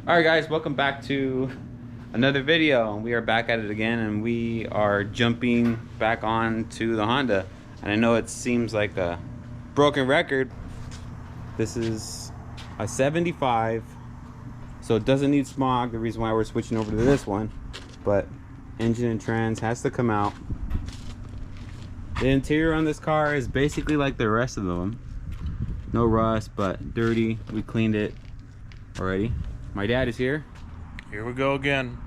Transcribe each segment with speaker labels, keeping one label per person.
Speaker 1: Alright guys, welcome back to another video. We are back at it again and we are jumping back on to the Honda. And I know it seems like a broken record. This is a 75, so it doesn't need smog, the reason why we're switching over to this one. But engine and trans has to come out. The interior on this car is basically like the rest of them. No rust, but dirty. We cleaned it already. My dad is here.
Speaker 2: Here we go again.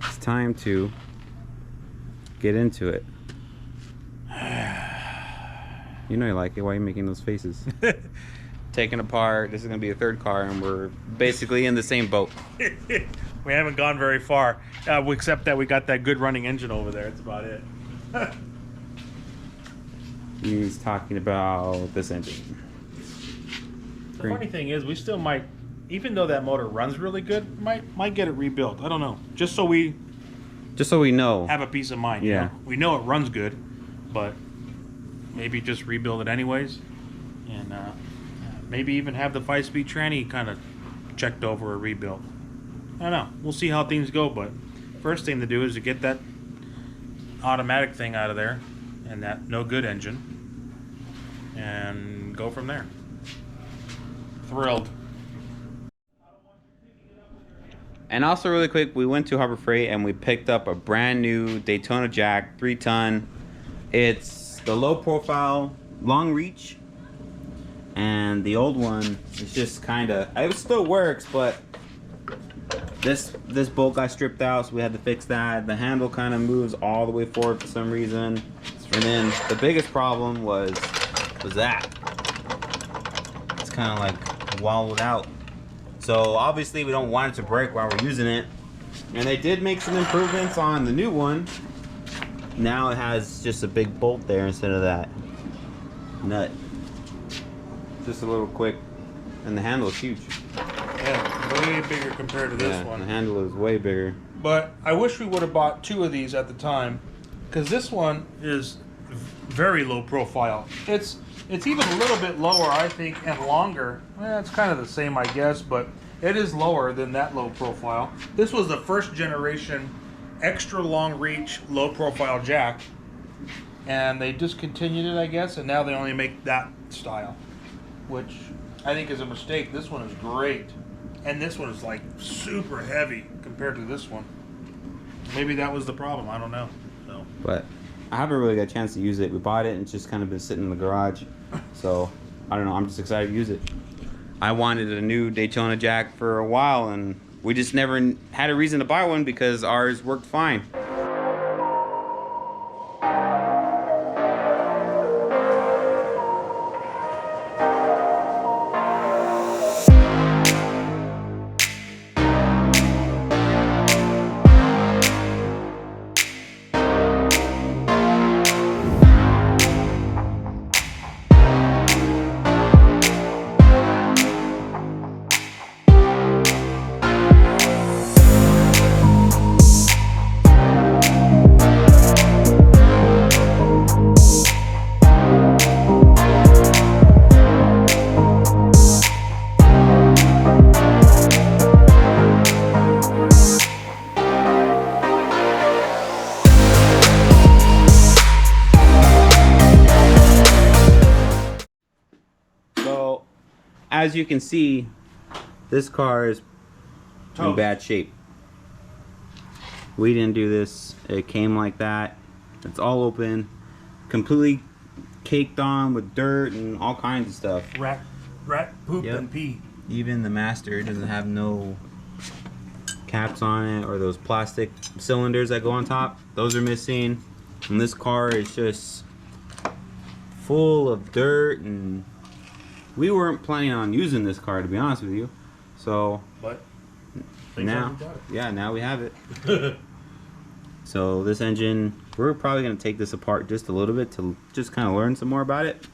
Speaker 1: It's time to get into it. You know you like it. Why are you making those faces? Taken apart. This is going to be a third car, and we're basically in the same boat.
Speaker 2: We haven't gone very far, except that we got that good running engine over there. That's about it.
Speaker 1: He's talking about this engine.
Speaker 2: The funny thing is, we still might, even though that motor runs really good, might get it rebuilt. I don't know. Just so we
Speaker 1: know.
Speaker 2: have a peace of mind.
Speaker 1: Yeah.
Speaker 2: You know? We know it runs good, but maybe just rebuild it anyways, and maybe even have the 5-speed tranny kind of checked over or rebuilt. I don't know. We'll see how things go, but first thing to do is to get that automatic thing out of there and that no good engine, and go from there. Thrilled.
Speaker 1: And also really quick, we went to Harbor Freight and we picked up a brand new Daytona Jack 3-ton. It's the low profile, long reach. And the old one is just kinda, it still works, but this bolt got stripped out, so we had to fix that. The handle kind of moves all the way forward for some reason. And then the biggest problem was that. It's kind of like wallowed out. So obviously we don't want it to break while we're using it. And they did make some improvements on the new one. Now it has just a big bolt there instead of that nut. Just a little quick, and the handle is huge.
Speaker 2: Yeah, way bigger compared to this one.
Speaker 1: The handle is way bigger.
Speaker 2: But I wish we would have bought 2 of these at the time, because this one is very low profile. It's even a little bit lower, I think, and longer. Well, it's kind of the same, I guess, but it is lower than that low profile. This was the first generation extra long reach low profile jack, and they discontinued it, I guess, and now they only make that style, which I think is a mistake. This one is great, and this one is like super heavy compared to this one. Maybe that was the problem. I don't know. So,
Speaker 1: but I haven't really got a chance to use it. We bought it and it's just kind of been sitting in the garage. So I don't know. I'm just excited to use it. I wanted a new Daytona Jack for a while, and we just never had a reason to buy one because ours worked fine. So, as you can see, this car is in bad shape. We didn't do this. It came like that. It's all open, completely caked on with dirt and all kinds of stuff.
Speaker 2: rat poop and pee.
Speaker 1: Even the master doesn't have no caps on it, or those plastic cylinders that go on top. Those are missing. And this car is just full of dirt, and we weren't planning on using this car, to be honest with you. So
Speaker 2: But
Speaker 1: now, now we have it. So this engine, we're probably going to take this apart just a little bit to just kind of learn some more about it.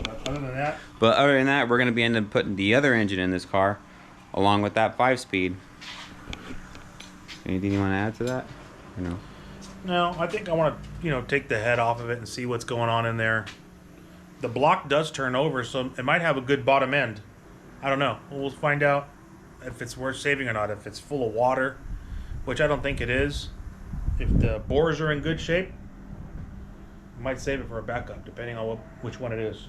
Speaker 2: But
Speaker 1: other than that, we're going to be ending up putting the other engine in this car along with that 5-speed. Anything you want to add to that? Or no?
Speaker 2: No, I think I want to, take the head off of it and see what's going on in there. The block does turn over, so it might have a good bottom end. I don't know. We'll find out if it's worth saving or not. If it's full of water, which I don't think it is. If the bores are in good shape, I might save it for a backup, depending on which one it is.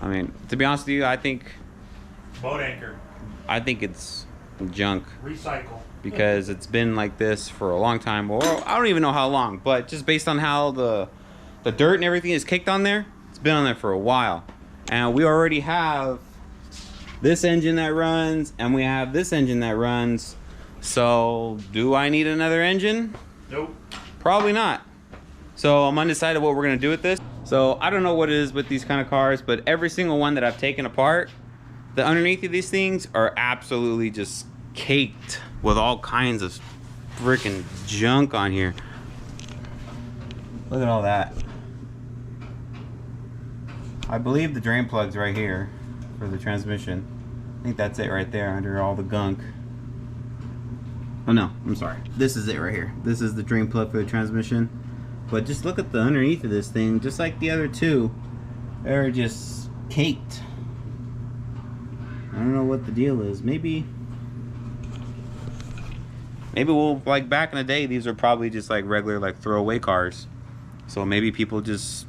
Speaker 1: I mean, to be honest with you, I think
Speaker 2: Boat anchor.
Speaker 1: I think it's junk.
Speaker 2: Recycle.
Speaker 1: Because it's been like this for a long time. Well, I don't even know how long, but just based on how the dirt and everything is caked on there, it's been on there for a while. And we already have this engine that runs, and we have this engine that runs. So, do I need another engine?
Speaker 2: Nope.
Speaker 1: Probably not. So, I'm undecided what we're going to do with this. So, I don't know what it is with these kind of cars, but every single one that I've taken apart, the underneath of these things are absolutely just caked with all kinds of freaking junk on here. Look at all that. I believe the drain plug's right here for the transmission. I think that's it right there under all the gunk. Oh no, I'm sorry. This is it right here. This is the drain plug for the transmission. But just look at the underneath of this thing, just like the other two. They're just caked. I don't know what the deal is. Maybe we'll, like back in the day, these were probably just like regular like throwaway cars. So maybe people just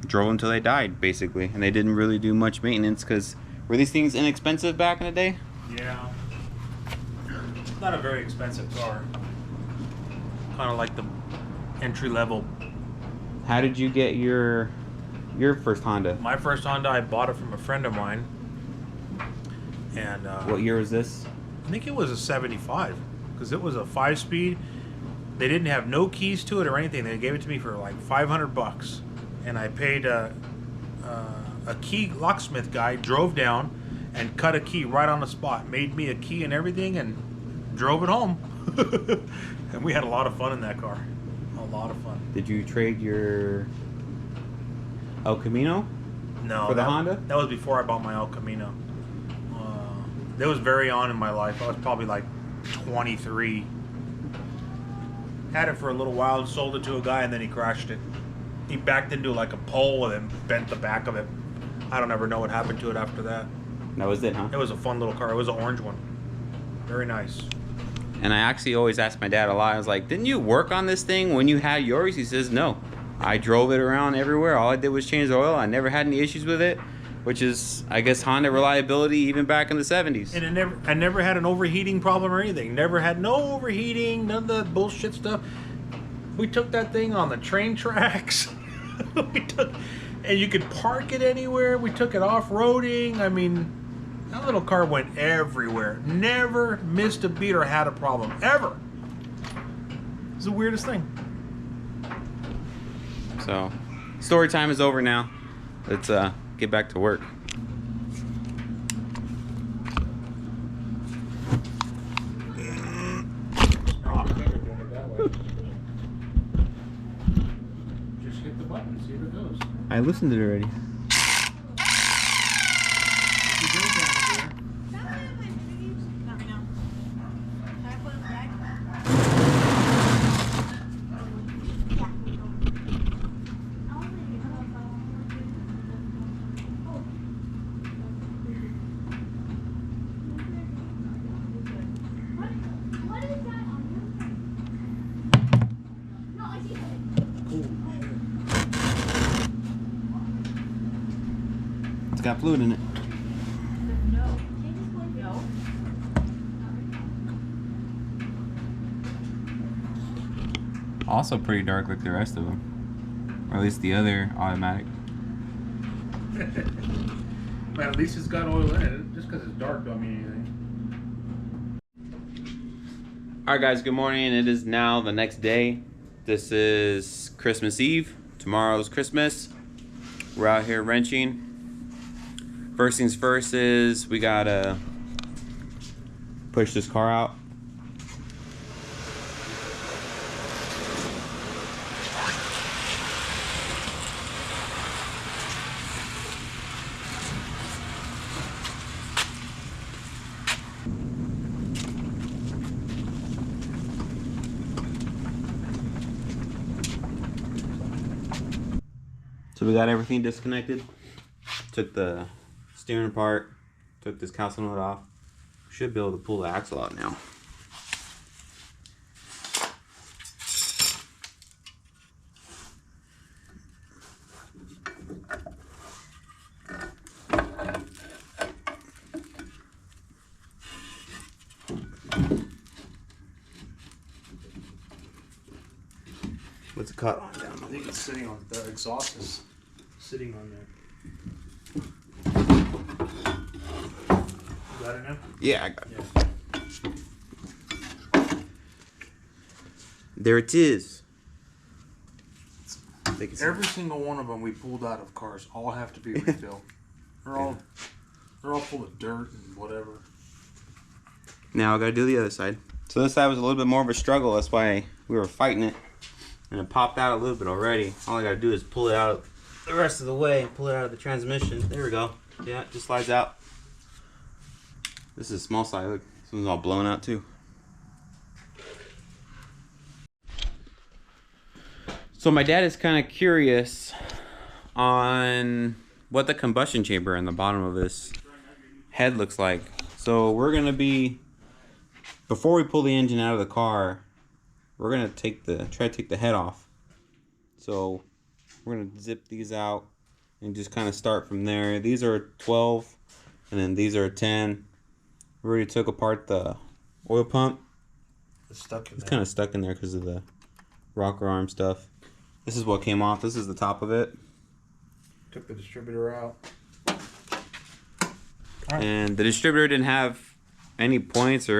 Speaker 1: drove until they died, basically, and they didn't really do much maintenance. Because were these things inexpensive back in the day?
Speaker 2: Yeah. Not a very expensive car. Kind of like the entry level.
Speaker 1: How did you get your first Honda?
Speaker 2: My first Honda, I bought it from a friend of mine. And
Speaker 1: What year was this?
Speaker 2: I think it was a 75, because it was a 5-speed. They didn't have no keys to it or anything. They gave it to me for like $500, and I paid a key locksmith guy, drove down and cut a key right on the spot, made me a key and everything, and drove it home. And we had a lot of fun in that car. A lot of fun.
Speaker 1: Did you trade your El Camino?
Speaker 2: No,
Speaker 1: for the Honda?
Speaker 2: That was before I bought my El Camino. That was very on in my life. I was probably like 23. Had it for a little while and sold it to a guy, and then he crashed it. He backed into like a pole and then bent the back of it. I don't ever know what happened to it after that.
Speaker 1: That was it, huh?
Speaker 2: It was a fun little car. It was an orange one. Very nice.
Speaker 1: And I actually always asked my dad a lot. I was like, didn't you work on this thing when you had yours? He says, no. I drove it around everywhere. All I did was change the oil. I never had any issues with it. Which is, I guess, Honda reliability even back in the 70s.
Speaker 2: And I never had an overheating problem or anything. Never had no overheating, none of that bullshit stuff. We took that thing on the train tracks. And you could park it anywhere. We took it off-roading. I mean, that little car went everywhere. Never missed a beat or had a problem, ever. It's the weirdest thing.
Speaker 1: So, story time is over now. Let's get back to work.
Speaker 2: Just hit the button, see if it goes.
Speaker 1: I listened to it already. It's got fluid in it. Also pretty dark like the rest of them. Or at least the other automatic.
Speaker 2: Man, at least it's got oil in it. Just because it's dark don't mean anything.
Speaker 1: Alright guys, good morning. It is now the next day. This is Christmas Eve. Tomorrow's Christmas. We're out here wrenching. First things first is we gotta push this car out. So we got everything disconnected. Took the steering apart, took this calcium nut off. Should be able to pull the axle out now. What's the cut on down?
Speaker 2: I think it's sitting on the exhaust is sitting on there. You got it now?
Speaker 1: Yeah, I got it. There it is.
Speaker 2: Every single one of them we pulled out of cars all have to be refilled. They're all full of dirt and whatever.
Speaker 1: Now I gotta do the other side. So this side was a little bit more of a struggle. That's why we were fighting it. And it popped out a little bit already. All I gotta do is pull it out the rest of the way. Pull it out of the transmission. There we go. Yeah, it just slides out. This is a small side. Look, this one's all blown out too. So my dad is kind of curious on what the combustion chamber in the bottom of this head looks like. So we're gonna be, before we pull the engine out of the car, we're gonna try to take the head off. So we're gonna zip these out and just kind of start from there. These are 12, and then these are 10. We already took apart the oil pump.
Speaker 2: It's stuck in there.
Speaker 1: It's kind of stuck in there because of the rocker arm stuff. This is what came off. This is the top of it.
Speaker 2: Took the distributor out.
Speaker 1: And the distributor didn't have any points or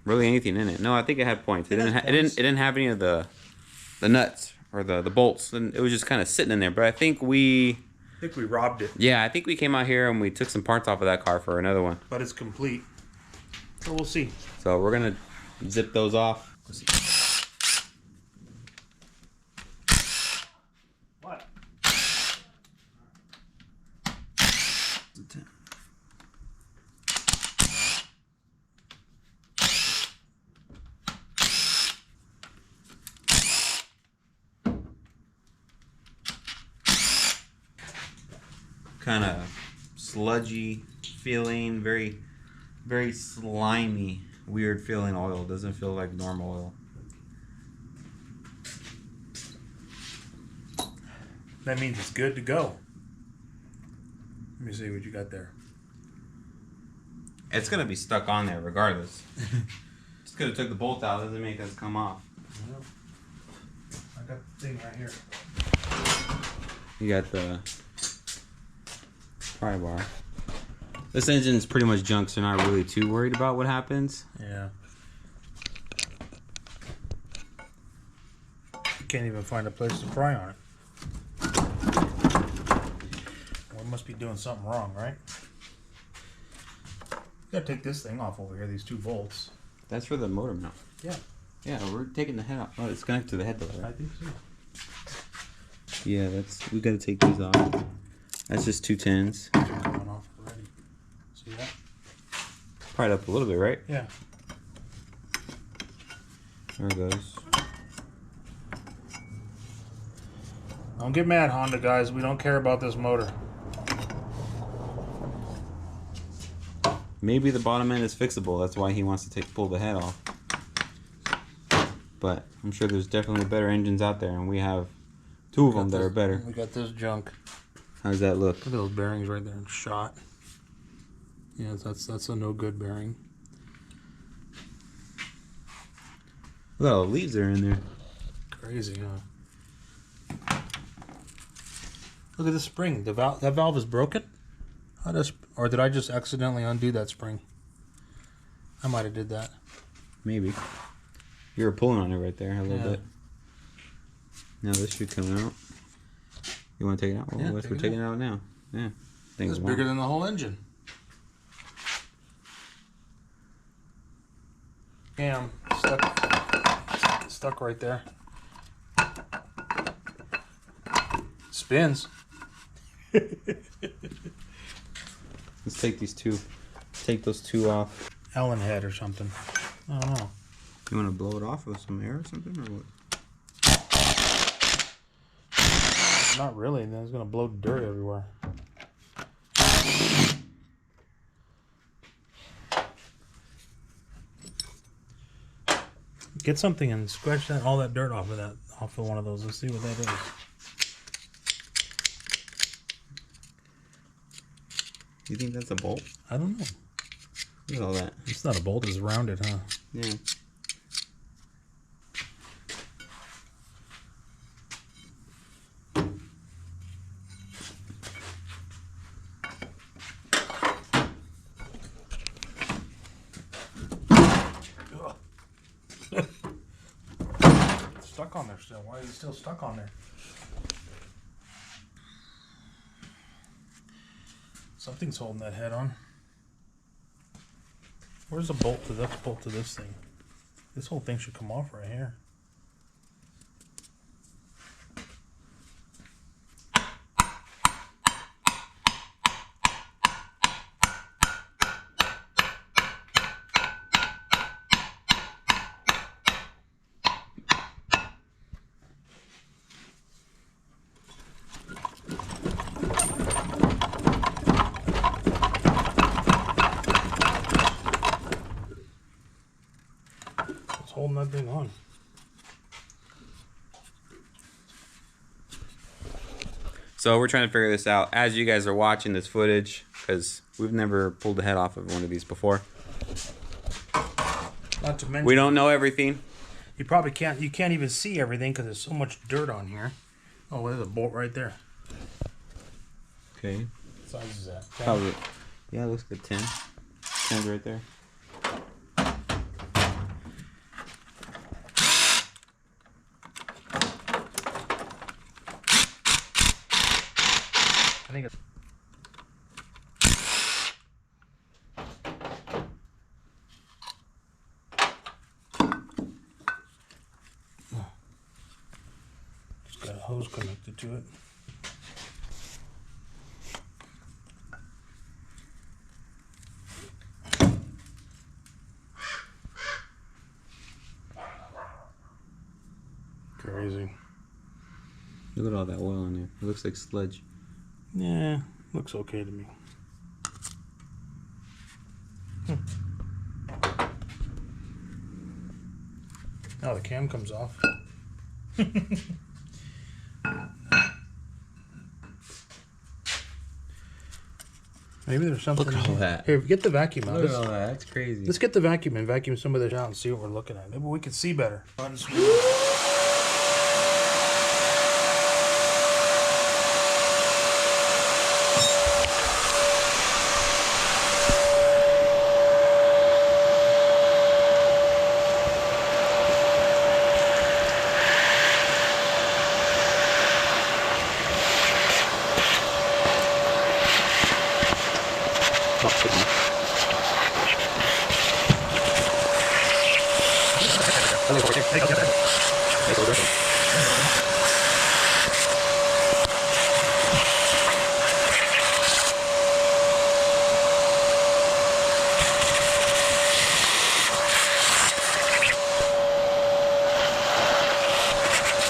Speaker 1: really anything in it. No, I think it had points. It didn't have any of the nuts or the bolts, and it was just kind of sitting in there. But I think we
Speaker 2: robbed it.
Speaker 1: Yeah, I think we came out here and we took some parts off of that car for another one.
Speaker 2: But it's complete. So we'll see.
Speaker 1: So we're gonna zip those off.
Speaker 2: What?
Speaker 1: Kind of sludgy feeling, very, very slimy, weird feeling oil. Doesn't feel like normal oil.
Speaker 2: That means it's good to go. Let me see what you got there.
Speaker 1: It's gonna be stuck on there regardless. Just could have took the bolt out. Doesn't make us come off.
Speaker 2: Yep. I got the thing right here.
Speaker 1: You got the pry bar. This engine's pretty much junk, so not really too worried about what happens.
Speaker 2: Yeah. You can't even find a place to pry on it. We must be doing something wrong, right? You gotta take this thing off over here, these 2 bolts.
Speaker 1: That's for the motor mount.
Speaker 2: Yeah.
Speaker 1: Yeah, we're taking the head off. Oh, it's connected to the head though,
Speaker 2: I
Speaker 1: right?
Speaker 2: think so.
Speaker 1: Yeah, we gotta take these off. That's just 2 10s.
Speaker 2: Coming off already. See that?
Speaker 1: Pried up a little bit, right?
Speaker 2: Yeah.
Speaker 1: There it goes.
Speaker 2: Don't get mad, Honda guys. We don't care about this motor.
Speaker 1: Maybe the bottom end is fixable. That's why he wants to pull the head off. But I'm sure there's definitely better engines out there, and we have 2 of them that are better.
Speaker 2: We got this junk.
Speaker 1: How does that look?
Speaker 2: Look at those bearings right there and shot. Yeah, that's a no good bearing.
Speaker 1: Look at all the leaves that are in there.
Speaker 2: Crazy, huh? Look at the spring. That valve is broken. Or did I just accidentally undo that spring? I might have did that.
Speaker 1: Maybe. You were pulling on it right there a little bit. Now this should come out. You want to take it out? Well,
Speaker 2: Yeah,
Speaker 1: we're taking it out now. Yeah.
Speaker 2: It's bigger than the whole engine. Damn, stuck right there. Spins.
Speaker 1: Let's take these 2. Take those 2 off.
Speaker 2: Allen head or something. I don't know.
Speaker 1: You want to blow it off with some air or something, or what?
Speaker 2: Not really. Then it's gonna blow dirt everywhere. Get something and scratch that all that dirt off of one of those. Let's see what that is.
Speaker 1: You think that's a bolt?
Speaker 2: I don't know.
Speaker 1: Look at all that.
Speaker 2: It's not a bolt, it's rounded, huh?
Speaker 1: Yeah.
Speaker 2: It's stuck on there still. Why is it still stuck on there? Something's holding that head on. Where's the bolt to this thing? This whole thing should come off right here. Holding that thing on.
Speaker 1: So we're trying to figure this out as you guys are watching this footage, because we've never pulled the head off of one of these before.
Speaker 2: Not to mention,
Speaker 1: we don't know everything.
Speaker 2: You probably can't. You can't even see everything because there's so much dirt on here. Oh, there's a bolt right there.
Speaker 1: Okay.
Speaker 2: What size is that? 10?
Speaker 1: Probably. Yeah, it looks like a 10. 10's right there.
Speaker 2: I think it's. It's got a hose connected to it. Crazy.
Speaker 1: Look at all that oil in there. It looks like sludge.
Speaker 2: Yeah, looks okay to me. Now the cam comes off. Maybe there's something.
Speaker 1: Look at all that.
Speaker 2: Here, get the vacuum out.
Speaker 1: Look at all that. That's crazy.
Speaker 2: Let's get the vacuum and vacuum some of this out and see what we're looking at. Maybe we can see better.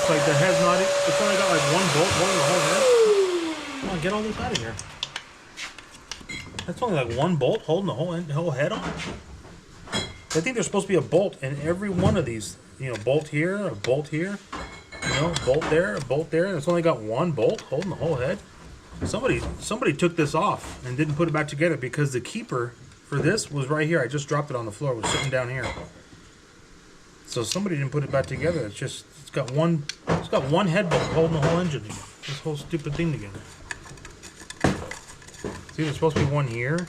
Speaker 2: Like the head's not. It's only got like one bolt holding the whole head. Come on, get all this out of here. That's only like one bolt holding the whole head on. I think there's supposed to be a bolt in every one of these. You know, bolt here, a bolt here. You know, bolt there, a bolt there. And it's only got one bolt holding the whole head. Somebody took this off and didn't put it back together because the keeper for this was right here. I just dropped it on the floor. It was sitting down here. So somebody didn't put it back together. It's got one head bolt holding the whole engine together. This whole stupid thing together. See, there's supposed to be one here.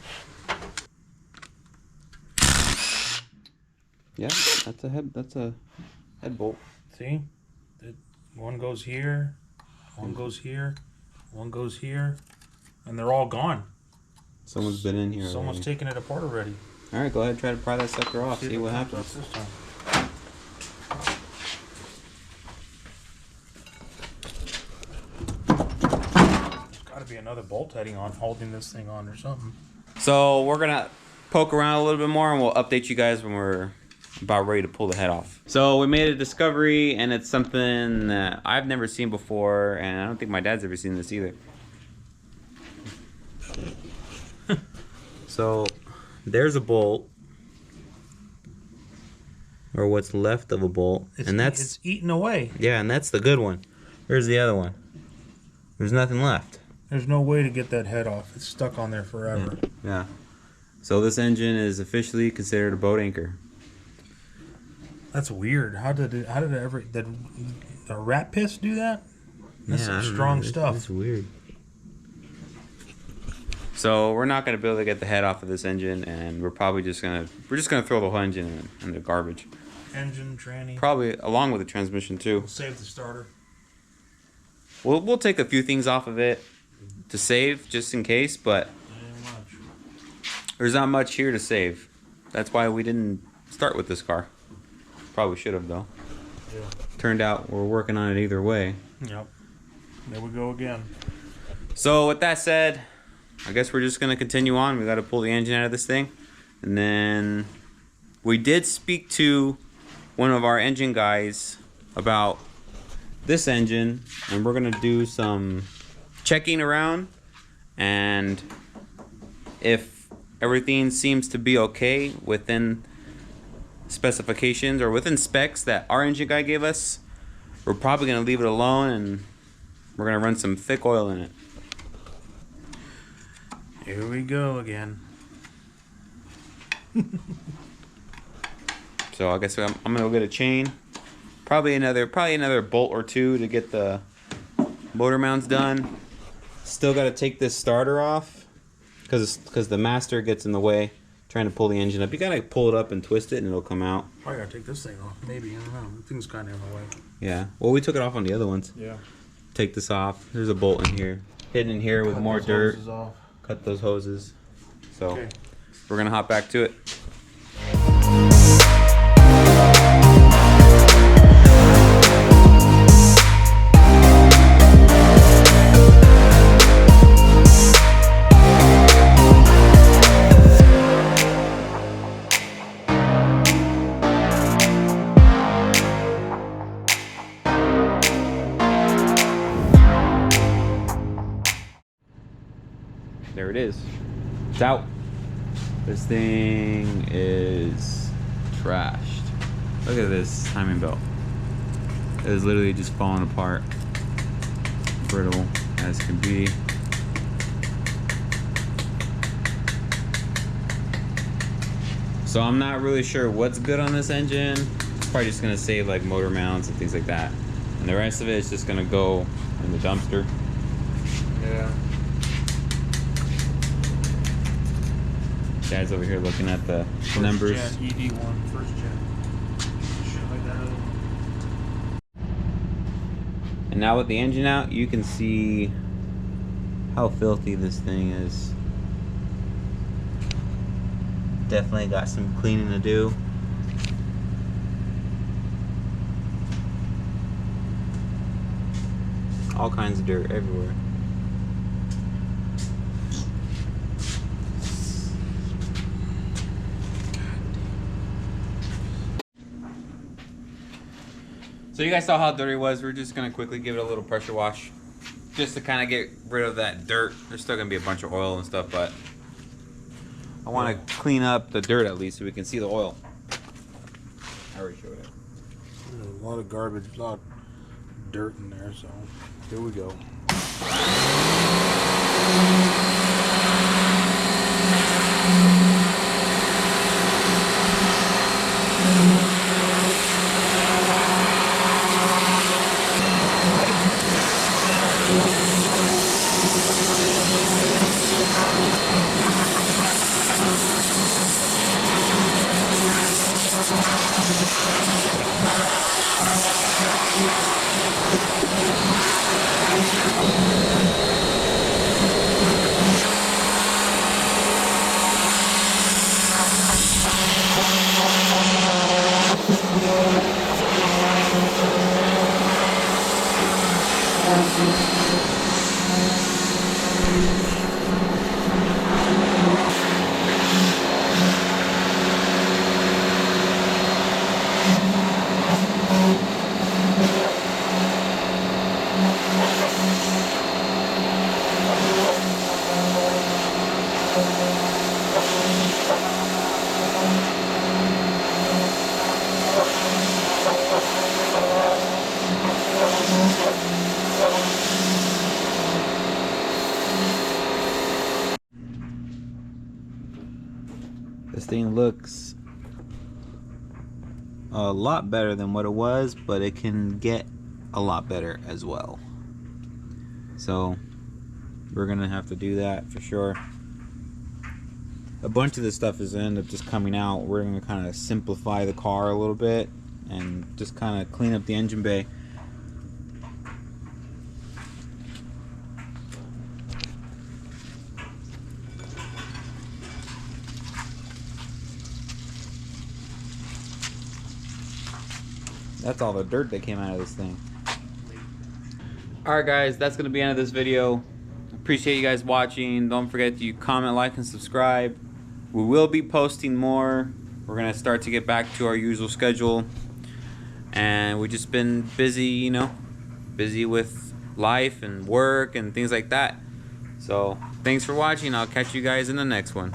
Speaker 1: Yeah, that's a head bolt.
Speaker 2: See? One goes here, one goes here, one goes here, and they're all gone.
Speaker 1: Someone's been in here.
Speaker 2: Someone's
Speaker 1: already.
Speaker 2: taken it apart already.
Speaker 1: All right, go ahead and try to pry that sucker off. See what happens.
Speaker 2: This time. There's got to be another bolt heading on, holding this thing on or something.
Speaker 1: So we're gonna poke around a little bit more, and we'll update you guys when we're about ready to pull the head off. So we made a discovery, and it's something that I've never seen before, and I don't think my dad's ever seen this either. So there's a bolt or what's left of a bolt, and
Speaker 2: it's eaten away.
Speaker 1: Yeah, and that's the good one. Here's the other one. There's nothing left.
Speaker 2: There's no way to get that head off. It's stuck on there forever.
Speaker 1: Yeah. So this engine is officially considered a boat anchor.
Speaker 2: That's weird. How did it ever? Did a rat piss do that? That's some strong stuff.
Speaker 1: It's weird. So we're not gonna be able to get the head off of this engine, and we're just gonna throw the whole engine in the garbage.
Speaker 2: Engine, tranny.
Speaker 1: Probably along with the transmission too.
Speaker 2: We'll save the starter.
Speaker 1: We'll take a few things off of it to save just in case, but there's not much here to save. That's why we didn't start with this car. Probably should have though.
Speaker 2: Yeah.
Speaker 1: Turned out we're working on it either way.
Speaker 2: Yep. There we go again.
Speaker 1: So with that said, I guess we're just gonna continue on. We got to pull the engine out of this thing, and then we did speak to one of our engine guys about this engine, and we're gonna do some checking around, and if everything seems to be okay within specifications or within specs that our engine guy gave us, we're probably gonna leave it alone, and we're gonna run some thick oil in it.
Speaker 2: Here we go again.
Speaker 1: So I guess I'm gonna go get a chain, probably another bolt or two to get the motor mounts done. Still got to take this starter off because the master gets in the way trying to pull the engine up. You gotta pull it up and twist it, and it'll come out.
Speaker 2: Probably gotta take this thing off. Maybe, I don't know. The thing's kind of in the way.
Speaker 1: Yeah. Well, we took it off on the other ones.
Speaker 2: Yeah.
Speaker 1: Take this off. There's a bolt in here, hidden in here with more dirt. Cut those hoses. So
Speaker 2: Okay.
Speaker 1: we're gonna hop back to it. There it is. It's out. This thing is trashed. Look at this timing belt. It is literally just falling apart. Brittle as can be. So I'm not really sure what's good on this engine. It's probably just gonna save like motor mounts and things like that. And the rest of it is just gonna go in the dumpster.
Speaker 2: Yeah.
Speaker 1: Dad's over here looking at the numbers.
Speaker 2: First gen, ED1, first gen. Shit like that.
Speaker 1: And now with the engine out, you can see how filthy this thing is. Definitely got some cleaning to do. All kinds of dirt everywhere. So you guys saw how dirty it was. We're just gonna quickly give it a little pressure wash, just to kind of get rid of that dirt. There's still gonna be a bunch of oil and stuff, but I want to clean up the dirt at least so we can see the oil. I already showed it.
Speaker 2: There's a lot of garbage, a lot of dirt in there, so here we go.
Speaker 1: This thing looks a lot better than what it was, but it can get a lot better as well. So we're gonna have to do that for sure. A bunch of this stuff is gonna end up just coming out. We're gonna kind of simplify the car a little bit and just kind of clean up the engine bay. That's all the dirt that came out of this thing. Alright guys, that's going to be the end of this video. Appreciate you guys watching. Don't forget to comment, like, and subscribe. We will be posting more. We're going to start to get back to our usual schedule. And we've just been busy, you know, busy with life and work and things like that. So, thanks for watching. I'll catch you guys in the next one.